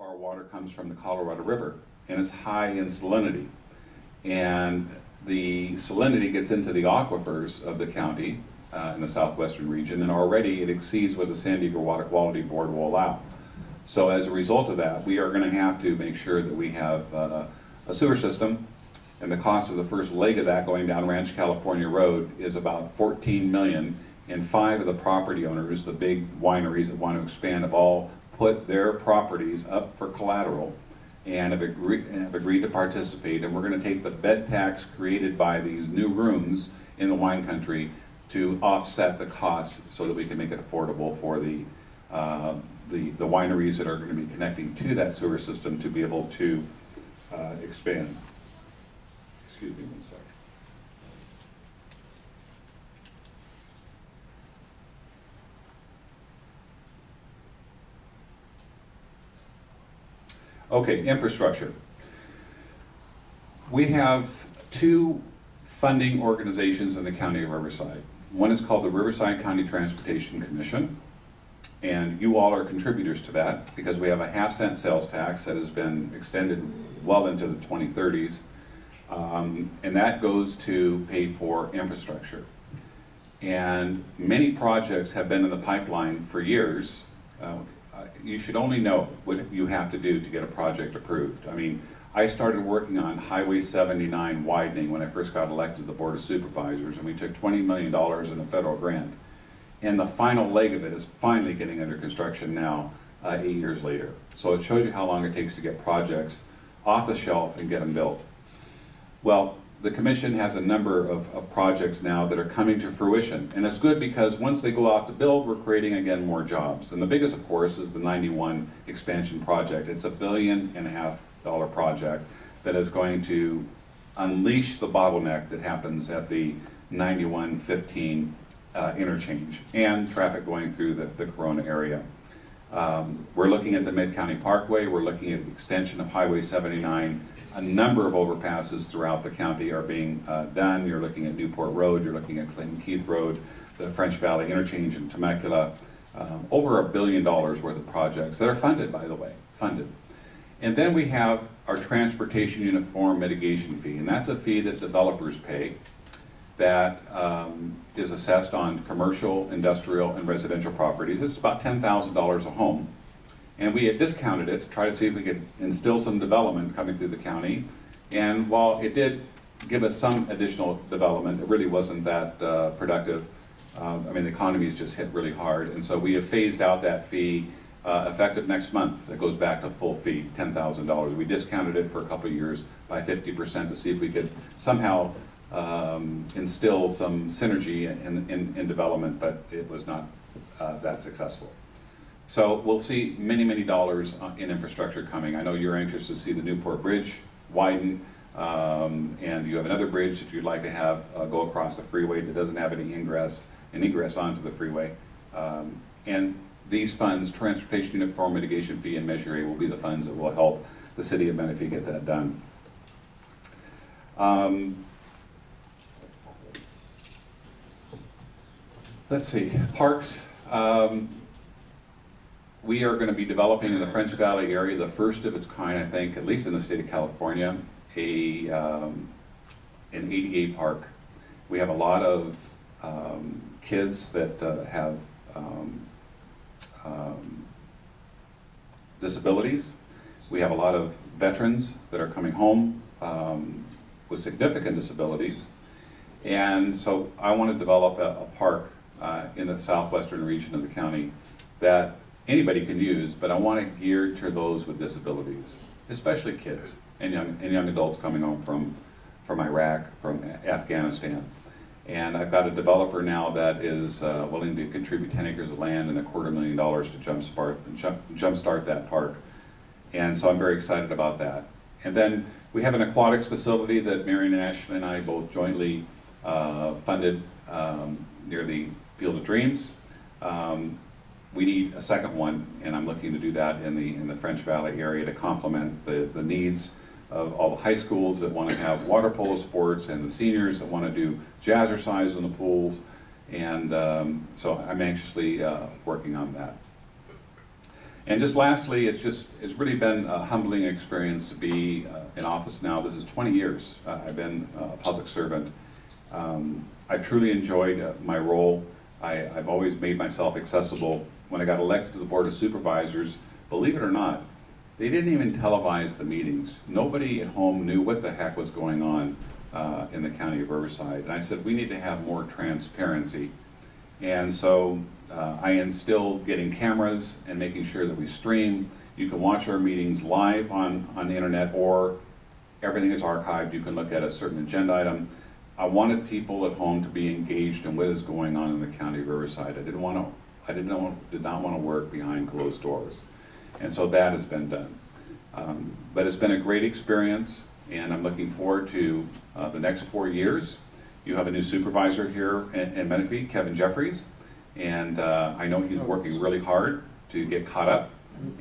our water comes from the Colorado River, and it's high in salinity. And the salinity gets into the aquifers of the county in the southwestern region, and already it exceeds what the San Diego Water Quality Board will allow. So as a result of that, we are going to have to make sure that we have a sewer system, and the cost of the first leg of that going down Ranch California Road is about $14 million, and 5 of the property owners, the big wineries that want to expand, have all put their properties up for collateral and have agreed to participate, and we're going to take the bed tax created by these new rooms in the wine country to offset the costs so that we can make it affordable for the wineries that are going to be connecting to that sewer system to be able to expand. Excuse me one second. Okay, infrastructure. We have 2 funding organizations in the County of Riverside. One is called the Riverside County Transportation Commission, and you all are contributors to that because we have a half-cent sales tax that has been extended well into the 2030s, and that goes to pay for infrastructure. And many projects have been in the pipeline for years. You should only know what you have to do to get a project approved. I mean, I started working on Highway 79 widening when I first got elected to the Board of Supervisors, and we took $20 million in a federal grant. And the final leg of it is finally getting under construction now, 8 years later. So it shows you how long it takes to get projects off the shelf and get them built. Well, the Commission has a number of projects now that are coming to fruition. And it's good because once they go out to build, we're creating, again, more jobs. And the biggest, of course, is the 91 expansion project. It's a $1.5 billion project that is going to unleash the bottleneck that happens at the 91-15 interchange and traffic going through the Corona area. We're looking at the Mid-County Parkway, we're looking at the extension of Highway 79. A number of overpasses throughout the county are being done. You're looking at Newport Road, you're looking at Clinton Keith Road, the French Valley Interchange in Temecula. Over $1 billion worth of projects that are funded, by the way, funded. And then we have our Transportation Uniform Mitigation Fee, and that's a fee that developers pay that is assessed on commercial, industrial, and residential properties. It's about $10,000 a home. And we had discounted it to try to see if we could instill some development coming through the county. And while it did give us some additional development, it really wasn't that productive. I mean, the economy has just hit really hard. And so we have phased out that fee effective next month. It goes back to full fee, $10,000. We discounted it for a couple of years by 50% to see if we could somehow instill some synergy in development, but it was not that successful. So we'll see many, many dollars in infrastructure coming. I know you're anxious to see the Newport Bridge widen, and you have another bridge that you'd like to have go across the freeway that doesn't have any ingress and egress onto the freeway. And these funds, Transportation Uniform Mitigation Fee and Measure A, will be the funds that will help the city of Menifee get that done. Let's see, parks. We are going to be developing in the French Valley area, the first of its kind, I think, at least in the state of California, an ADA park. We have a lot of kids that have disabilities. We have a lot of veterans that are coming home with significant disabilities. And so I want to develop a park in the southwestern region of the county that anybody can use, but I want it geared to those with disabilities, especially kids and young adults coming home from Iraq, from Afghanistan. And I've got a developer now that is willing to contribute 10 acres of land and $250,000 to jumpstart that park. And so I'm very excited about that. And then we have an aquatics facility that Marion and Ashley and I both jointly funded near the Field of Dreams. We need a second one, and I'm looking to do that in the French Valley area to complement the needs of all the high schools that want to have water polo sports and the seniors that want to do jazzercise in the pools. And so I'm anxiously working on that. And just lastly, it's really been a humbling experience to be in office now. This is 20 years I've been a public servant. I've truly enjoyed my role. I've always made myself accessible. When I got elected to the Board of Supervisors, believe it or not, they didn't even televise the meetings. Nobody at home knew what the heck was going on in the county of Riverside. And I said, we need to have more transparency. And so I instilled getting cameras and making sure that we stream. You can watch our meetings live on the internet, or everything is archived. You can look at a certain agenda item. I wanted people at home to be engaged in what is going on in the county of Riverside. I did not want to work behind closed doors. And so that has been done. But it's been a great experience, and I'm looking forward to the next 4 years. You have a new supervisor here in Menifee, Kevin Jeffries, and I know he's working really hard to get caught up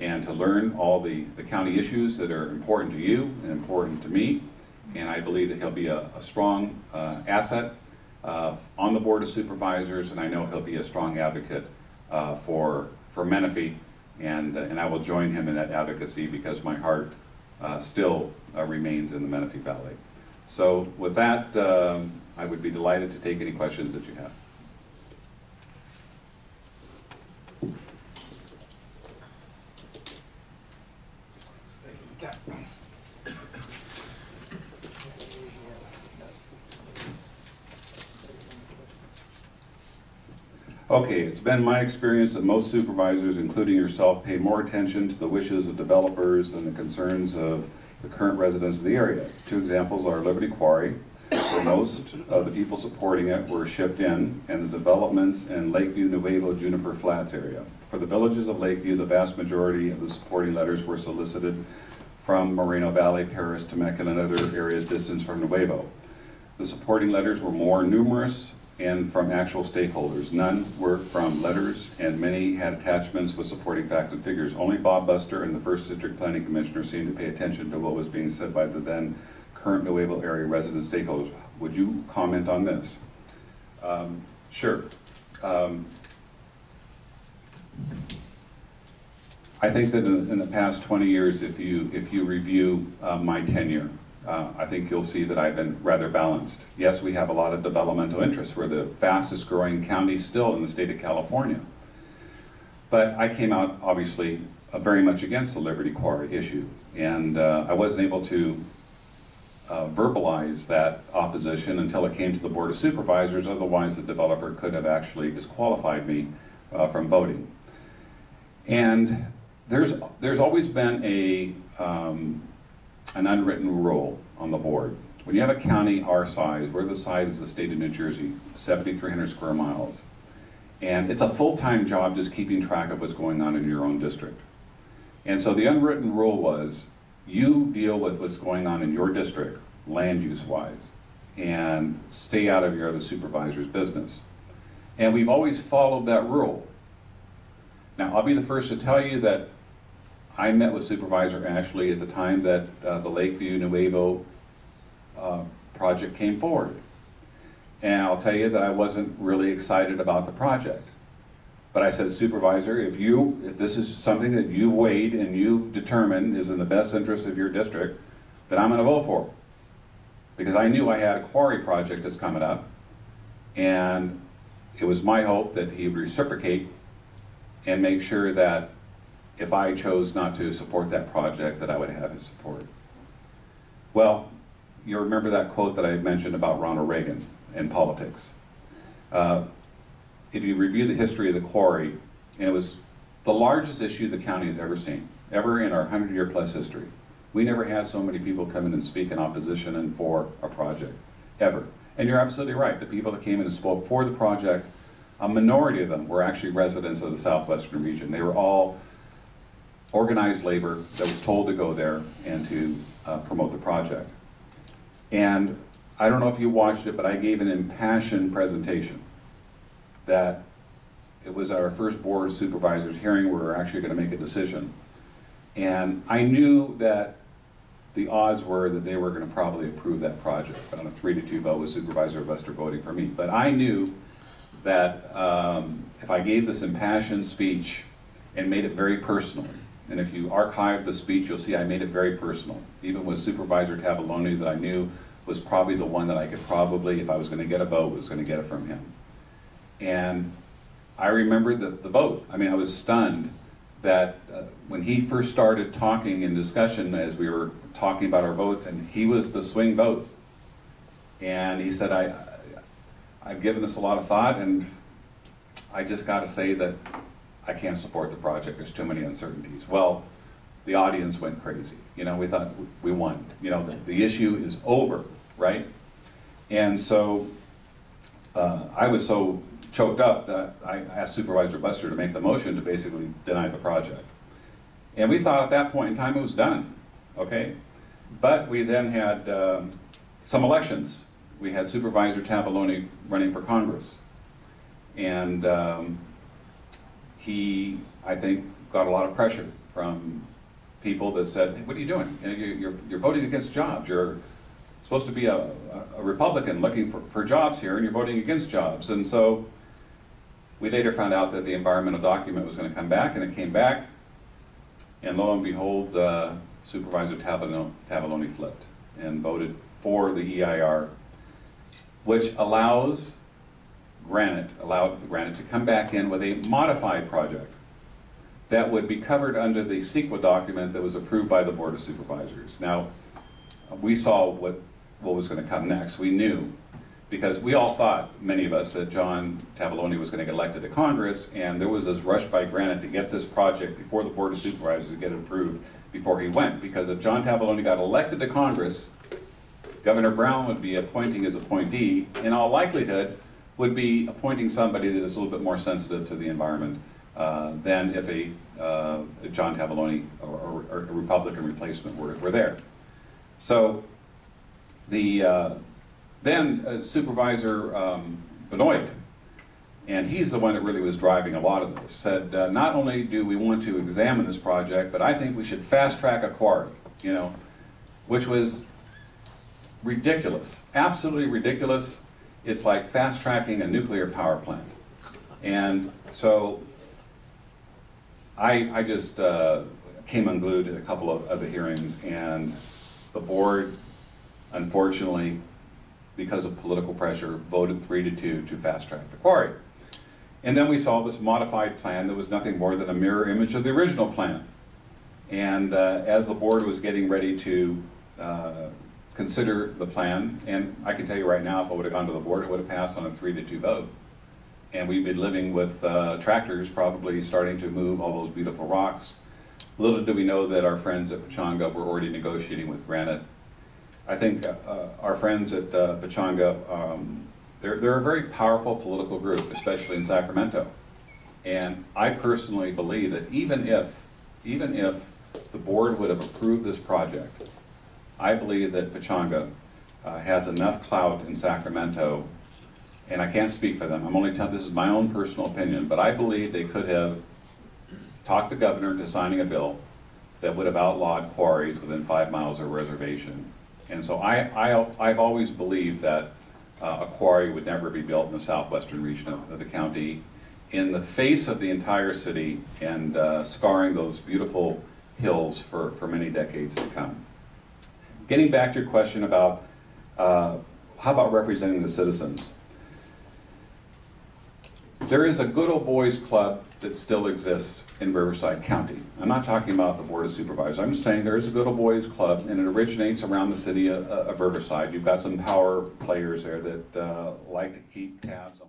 and to learn all the county issues that are important to you and important to me. And I believe that he'll be a strong asset on the Board of Supervisors, and I know he'll be a strong advocate for Menifee, and I will join him in that advocacy because my heart still remains in the Menifee Valley. So with that, I would be delighted to take any questions that you have. Okay, it's been my experience that most supervisors, including yourself, pay more attention to the wishes of developers than the concerns of the current residents of the area. Two examples are Liberty Quarry, where most of the people supporting it were shipped in, and the developments in Lakeview, Nuevo, Juniper Flats area. For the villages of Lakeview, the vast majority of the supporting letters were solicited from Moreno Valley, Paris, Temecula, and other areas distanced from Nuevo. The supporting letters were more numerous and from actual stakeholders. None were from letters, and many had attachments with supporting facts and figures. Only Bob Buster and the First District Planning Commissioner seemed to pay attention to what was being said by the then current Nuevo area resident stakeholders. Would you comment on this? Sure. I think that in the past 20 years, if you review my tenure, I think you'll see that I've been rather balanced. Yes, we have a lot of developmental interests. We're the fastest growing county still in the state of California. But I came out, obviously, very much against the Liberty Quarry issue. And I wasn't able to verbalize that opposition until it came to the Board of Supervisors. Otherwise, the developer could have actually disqualified me from voting. And there's always been an unwritten rule on the board. When you have a county our size, we're the size of the state of New Jersey, 7,300 square miles. And it's a full-time job just keeping track of what's going on in your own district. And so the unwritten rule was, you deal with what's going on in your district, land use-wise, and stay out of your other supervisor's business. And we've always followed that rule. Now, I'll be the first to tell you that I met with Supervisor Ashley at the time that the Lakeview Nuevo project came forward. And I'll tell you that I wasn't really excited about the project. But I said, Supervisor, if this is something that you weighed and you've determined is in the best interest of your district, then I'm going to vote for it. Because I knew I had a quarry project that's coming up, and it was my hope that he would reciprocate and make sure that if I chose not to support that project, that I would have his support. Well, you remember that quote that I mentioned about Ronald Reagan in politics. If you review the history of the quarry, and it was the largest issue the county has ever seen, ever in our 100-year plus history. We never had so many people come in and speak in opposition and for a project, ever. And you're absolutely right, the people that came in and spoke for the project, a minority of them were actually residents of the southwestern region. They were all organized labor that was told to go there and to promote the project. And I don't know if you watched it, but I gave an impassioned presentation that it was our first board of supervisors hearing where we were actually going to make a decision. And I knew that the odds were that they were going to probably approve that project on a 3-2 vote with Supervisor Buster voting for me. But I knew that if I gave this impassioned speech and made it very personal. And if you archive the speech, you'll see I made it very personal. Even with Supervisor Tavoloni, that I knew was probably the one that I could probably, if I was going to get a vote, was going to get it from him. And I remember the vote. I mean, I was stunned that when he first started talking in discussion as we were talking about our votes, and he was the swing vote. And he said, I've given this a lot of thought, and I just got to say that I can't support the project. There's too many uncertainties. Well, the audience went crazy. You know, we thought we won. You know, the issue is over, right? And so I was so choked up that I asked Supervisor Buster to make the motion to basically deny the project. And we thought at that point in time it was done, okay? But we then had some elections. We had Supervisor Tavoloni running for Congress. And he, I think, got a lot of pressure from people that said, hey, what are you doing? You're voting against jobs. You're supposed to be a Republican looking for jobs here, and you're voting against jobs. And so we later found out that the environmental document was going to come back, and it came back. And lo and behold, Supervisor Tavoloni flipped and voted for the EIR, which allowed Granite to come back in with a modified project that would be covered under the CEQA document that was approved by the Board of Supervisors. Now, we saw what was going to come next. We knew, because we all thought, many of us, that John Tavoloni was going to get elected to Congress, and there was this rush by Granite to get this project before the Board of Supervisors to get it approved before he went. Because if John Tavoloni got elected to Congress, Governor Brown would be appointing his appointee, in all likelihood, would be appointing somebody that is a little bit more sensitive to the environment than if a John Tavoloni or a Republican replacement were there. So then Supervisor Benoit, and he's the one that really was driving a lot of this, said not only do we want to examine this project, but I think we should fast track a quarry, you know, which was ridiculous, absolutely ridiculous. It's like fast tracking a nuclear power plant. And so I just came unglued at a couple of the hearings, and the board, unfortunately, because of political pressure, voted 3-2 to fast track the quarry. And then we saw this modified plan that was nothing more than a mirror image of the original plan. And as the board was getting ready to consider the plan, and I can tell you right now, if I would have gone to the board, it would have passed on a 3-2 vote. And we've been living with tractors probably starting to move all those beautiful rocks. Little did we know that our friends at Pechanga were already negotiating with Granite. I think our friends at Pechanga, they're a very powerful political group, especially in Sacramento. And I personally believe that even if the board would have approved this project, I believe that Pechanga has enough clout in Sacramento, and I can't speak for them. I'm only telling, this is my own personal opinion, but I believe they could have talked the governor into signing a bill that would have outlawed quarries within 5 miles of a reservation. And so I've always believed that a quarry would never be built in the southwestern region of the county in the face of the entire city and scarring those beautiful hills for many decades to come. Getting back to your question about how about representing the citizens? There is a good old boys club that still exists in Riverside County. I'm not talking about the Board of Supervisors. I'm just saying there is a good old boys club, and it originates around the city of Riverside. You've got some power players there that like to keep tabs on.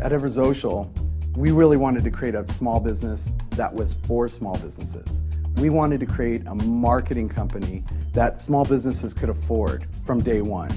At Eversocial, we really wanted to create a small business that was for small businesses. We wanted to create a marketing company that small businesses could afford from day one.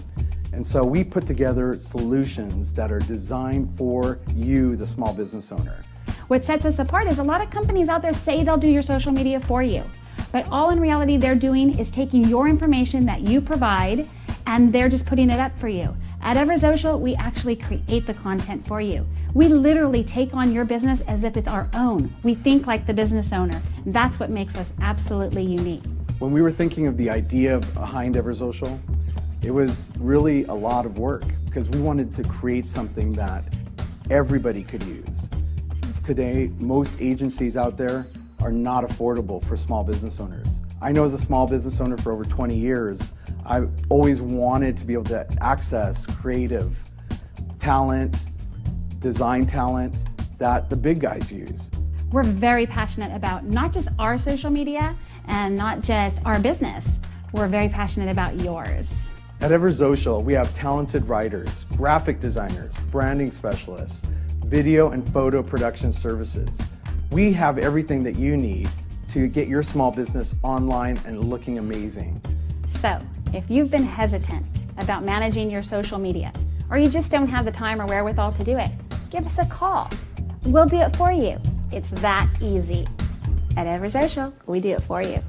And so we put together solutions that are designed for you, the small business owner. What sets us apart is a lot of companies out there say they'll do your social media for you, but all in reality they're doing is taking your information that you provide and they're just putting it up for you. At EverSocial, we actually create the content for you. We literally take on your business as if it's our own. We think like the business owner. That's what makes us absolutely unique. When we were thinking of the idea behind EverSocial, it was really a lot of work because we wanted to create something that everybody could use. Today, most agencies out there are not affordable for small business owners. I know as a small business owner for over 20 years, I've always wanted to be able to access creative talent, design talent that the big guys use. We're very passionate about not just our social media and not just our business. We're very passionate about yours. At EverSocial, we have talented writers, graphic designers, branding specialists, video and photo production services. We have everything that you need to get your small business online and looking amazing. So, if you've been hesitant about managing your social media, or you just don't have the time or wherewithal to do it, give us a call. We'll do it for you. It's that easy. At EverSocial, we do it for you.